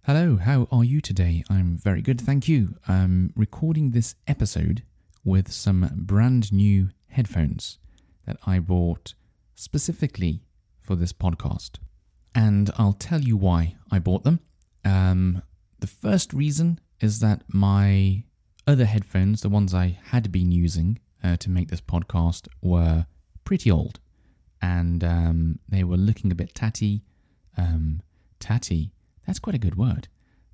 Hello, how are you today? I'm very good, thank you. I'm recording this episode with some brand new headphones that I bought specifically for this podcast. And I'll tell you why I bought them. The first reason is that my other headphones, the ones I had been using to make this podcast, were pretty old. And they were looking a bit tatty. Tatty? That's quite a good word.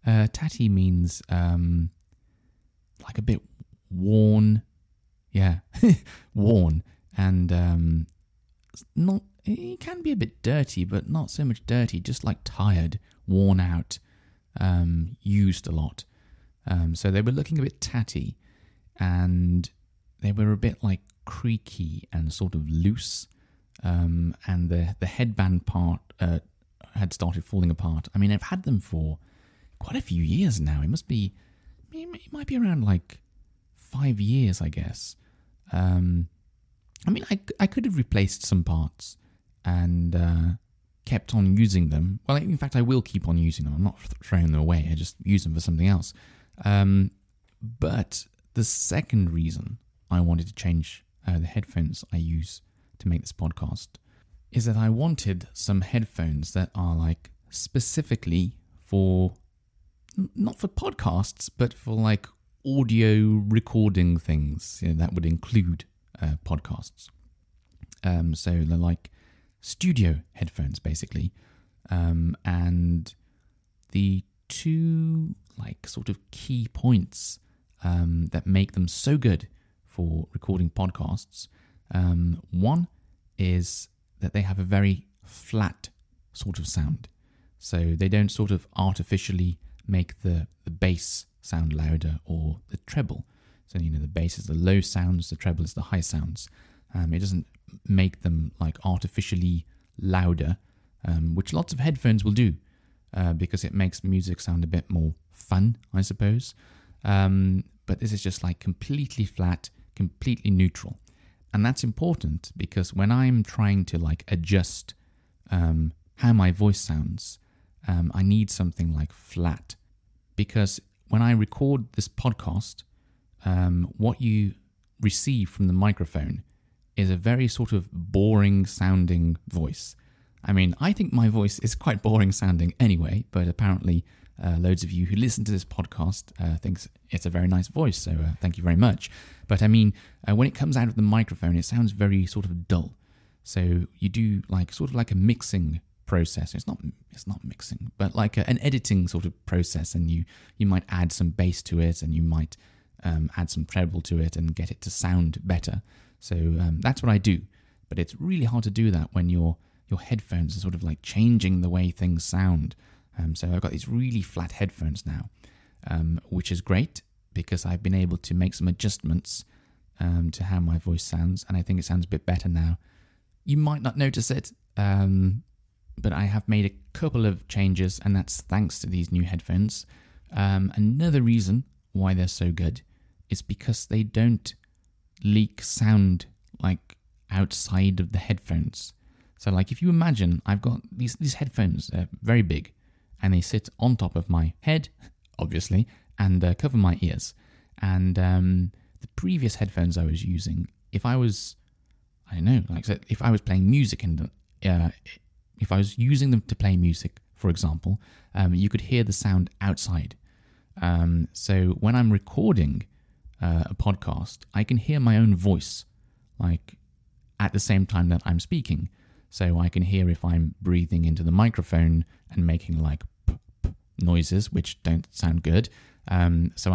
Tatty means like a bit worn. Yeah, worn. And not. It can be a bit dirty, but not so much dirty, just like tired, worn out, used a lot. So they were looking a bit tatty, and they were a bit like creaky and sort of loose. And the headband part had started falling apart. I mean, I've had them for quite a few years now. It might be around like 5 years, I guess. I mean, I could have replaced some parts and kept on using them. Well, in fact, I will keep on using them. I'm not throwing them away. I just use them for something else. But the second reason I wanted to change the headphones I use to make this podcast is that I wanted some headphones that are like specifically for, not for podcasts, but for like audio recording things, that would include podcasts. So they're like studio headphones, basically. And the two like sort of key points that make them so good for recording podcasts. One is that they have a very flat sort of sound. So they don't sort of artificially make the bass sound louder or the treble. So, the bass is the low sounds, the treble is the high sounds. It doesn't make them like artificially louder, which lots of headphones will do, because it makes music sound a bit more fun, I suppose. But this is just like completely flat, completely neutral. And that's important because when I'm trying to like adjust how my voice sounds, I need something like flat. Because when I record this podcast, what you receive from the microphone is a very sort of boring sounding voice. I mean, I think my voice is quite boring sounding anyway, but apparently loads of you who listen to this podcast thinks it's a very nice voice, so thank you very much. But I mean, when it comes out of the microphone, it sounds very sort of dull. So you do like sort of like a mixing process. It's not mixing, but like an editing sort of process, and you might add some bass to it, and you might add some treble to it and get it to sound better. So that's what I do. But it's really hard to do that when your headphones are sort of like changing the way things sound. So I've got these really flat headphones now, which is great because I've been able to make some adjustments to how my voice sounds, and I think it sounds a bit better now. You might not notice it, but I have made a couple of changes, and that's thanks to these new headphones. Another reason why they're so good is because they don't leak sound like outside of the headphones. So like if you imagine, I've got these headphones, very big, and they sit on top of my head, obviously, and cover my ears. And the previous headphones I was using, if I was, I don't know, like if I was playing music and if I was using them to play music, for example, you could hear the sound outside. So when I'm recording a podcast, I can hear my own voice, like at the same time that I'm speaking. So I can hear if I'm breathing into the microphone and making like noises, which don't sound good. So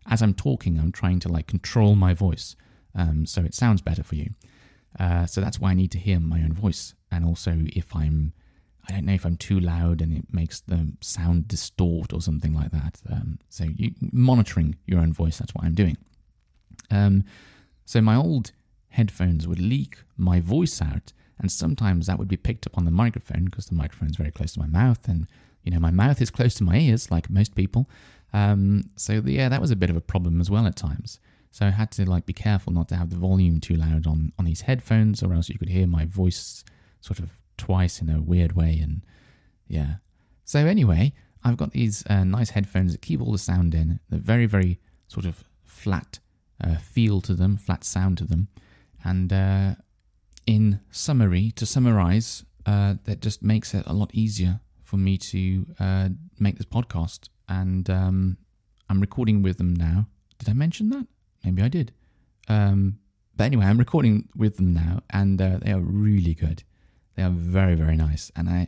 as I'm talking, I'm trying to like control my voice, so it sounds better for you. So that's why I need to hear my own voice. And also if I don't know if I'm too loud and it makes the sound distort or something like that. So monitoring your own voice, that's what I'm doing. So my old headphones would leak my voice out, and sometimes that would be picked up on the microphone because the microphone is very close to my mouth, and my mouth is close to my ears, like most people. So that was a bit of a problem as well at times. So I had to like be careful not to have the volume too loud on these headphones, or else you could hear my voice sort of twice in a weird way. And yeah. So anyway, I've got these nice headphones that keep all the sound in. They're very, very sort of flat feel to them, flat sound to them. And in summary, to summarize, that just makes it a lot easier for me to make this podcast. And I'm recording with them now. Did I mention that? Maybe I did. But anyway, I'm recording with them now, and they are really good. They are very, very nice. And I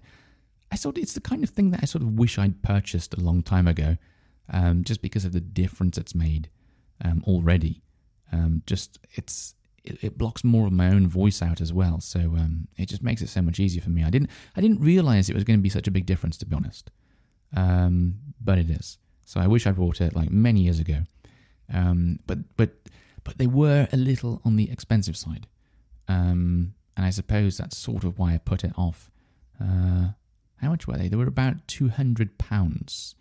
thought it's the kind of thing that I sort of wish I'd purchased a long time ago, just because of the difference it's made already. It blocks more of my own voice out as well, so it just makes it so much easier for me. I didn't realize it was going to be such a big difference, to be honest, but it is. So I wish I bought it like many years ago, but they were a little on the expensive side, and I suppose that's sort of why I put it off. How much were they? They were about £200,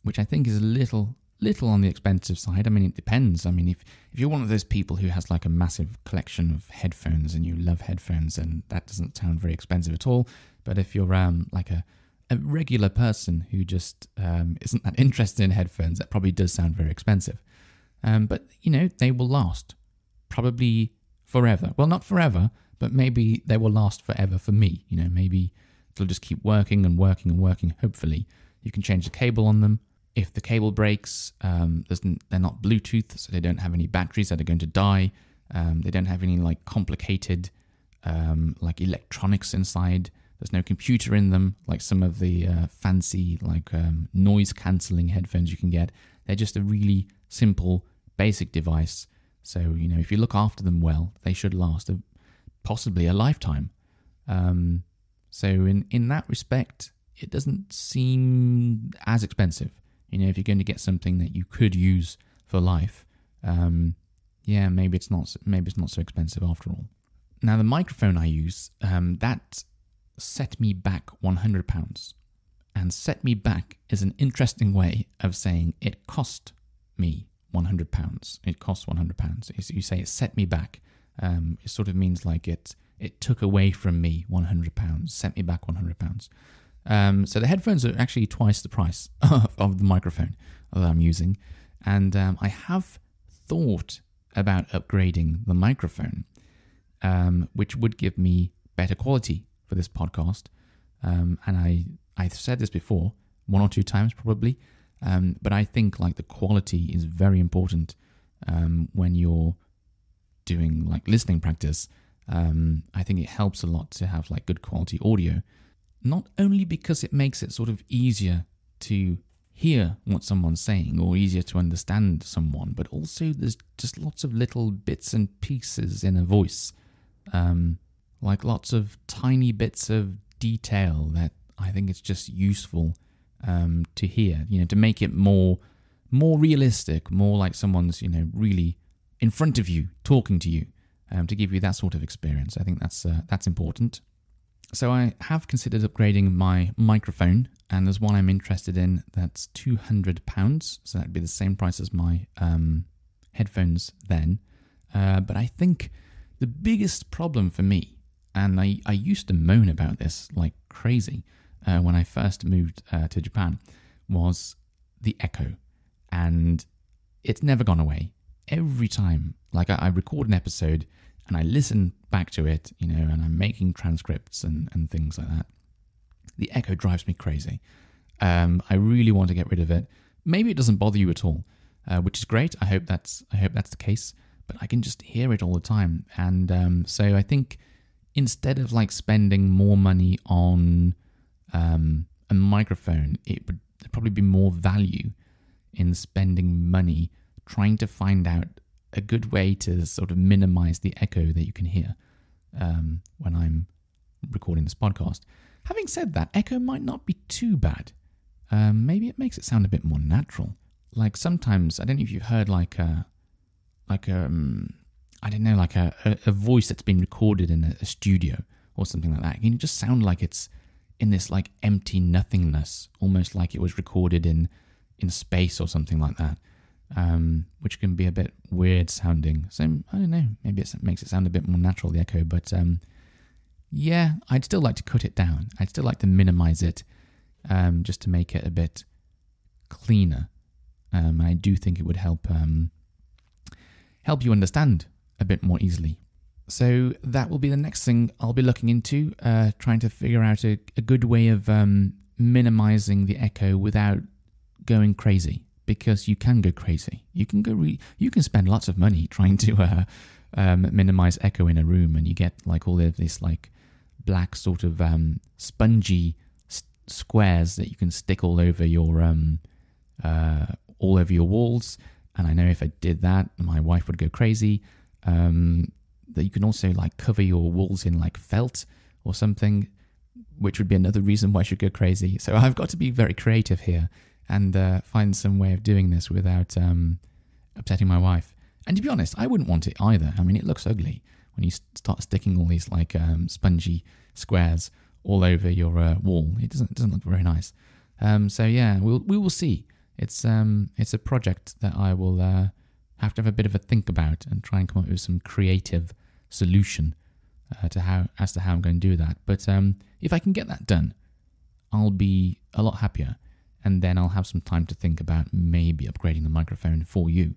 which I think is a little on the expensive side. I mean, it depends. I mean, if you're one of those people who has like a massive collection of headphones and you love headphones, then that doesn't sound very expensive at all. But if you're like a regular person who just isn't that interested in headphones, that probably does sound very expensive. But, they will last probably forever. Well, not forever, but maybe they will last forever for me. Maybe it'll just keep working and working and working, hopefully. You can change the cable on them. If the cable breaks, they're not Bluetooth, so they don't have any batteries that are going to die. They don't have any like complicated like electronics inside. There's no computer in them, like some of the fancy like noise cancelling headphones you can get. They're just a really simple, basic device. So if you look after them well, they should last possibly a lifetime. So in that respect, it doesn't seem as expensive. If you're going to get something that you could use for life, maybe it's not so expensive after all. Now, the microphone I use, that set me back £100. And set me back is an interesting way of saying it cost me £100. It cost £100. You say it set me back. It sort of means like it took away from me £100, set me back £100. So the headphones are actually twice the price of the microphone that I'm using. And I have thought about upgrading the microphone, which would give me better quality for this podcast. And I've said this before, 1 or 2 times probably, but I think like the quality is very important when you're doing like listening practice. I think it helps a lot to have like good quality audio. Not only because it makes it sort of easier to hear what someone's saying or easier to understand someone, but also there's just lots of little bits and pieces in a voice, like lots of tiny bits of detail that I think it's just useful to hear, to make it more realistic, more like someone's, really in front of you, talking to you, to give you that sort of experience. I think that's important. So I have considered upgrading my microphone, and there's one I'm interested in that's £200, so that'd be the same price as my headphones then. But I think the biggest problem for me, and I used to moan about this like crazy when I first moved to Japan, was the echo. And it's never gone away. Every time, like I record an episode and I listen back to it, and I'm making transcripts and things like that, the echo drives me crazy. I really want to get rid of it. Maybe it doesn't bother you at all, which is great. I hope that's the case. But I can just hear it all the time, and so I think instead of like spending more money on a microphone, it would probably be more value in spending money trying to find out a good way to sort of minimize the echo that you can hear when I'm recording this podcast. Having said that, echo might not be too bad. Maybe it makes it sound a bit more natural. Like sometimes, I don't know if you've heard like a voice that's been recorded in a studio or something like that. It can just sound like it's in this like empty nothingness, almost like it was recorded in space or something like that. Which can be a bit weird sounding. So, I don't know, maybe it makes it sound a bit more natural, the echo, but yeah, I'd still like to cut it down. I'd still like to minimize it, just to make it a bit cleaner. I do think it would help you understand a bit more easily. So that will be the next thing I'll be looking into, trying to figure out a good way of minimizing the echo without going crazy, because you can go crazy. You can spend lots of money trying to minimize echo in a room, and you get like all of this like black sort of spongy squares that you can stick all over your walls. And I know if I did that, my wife would go crazy. That you can also like cover your walls in like felt or something, which would be another reason why I should go crazy. So I've got to be very creative here and find some way of doing this without upsetting my wife. And to be honest, I wouldn't want it either. I mean, it looks ugly when you start sticking all these like spongy squares all over your wall. It doesn't look very nice. So yeah, we will see. It's a project that I will have to have a bit of a think about and try and come up with some creative solution as to how I'm going to do that. But if I can get that done, I'll be a lot happier, and then I'll have some time to think about maybe upgrading the microphone for you.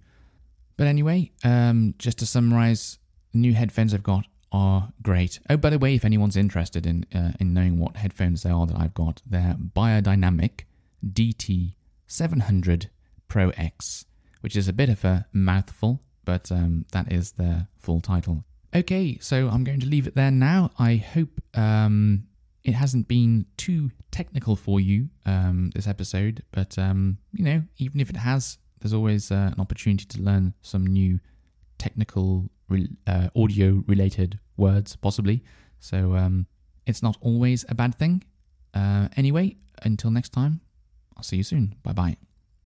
But anyway, just to summarize, the new headphones I've got are great. Oh, by the way, if anyone's interested in knowing what headphones they are that I've got, they're Biodynamic DT700 Pro X, which is a bit of a mouthful, but that is their full title. Okay, so I'm going to leave it there now. I hope it hasn't been too technical for you, this episode, but even if it has, there's always an opportunity to learn some new technical audio-related words, possibly. So it's not always a bad thing. Anyway, until next time, I'll see you soon. Bye-bye.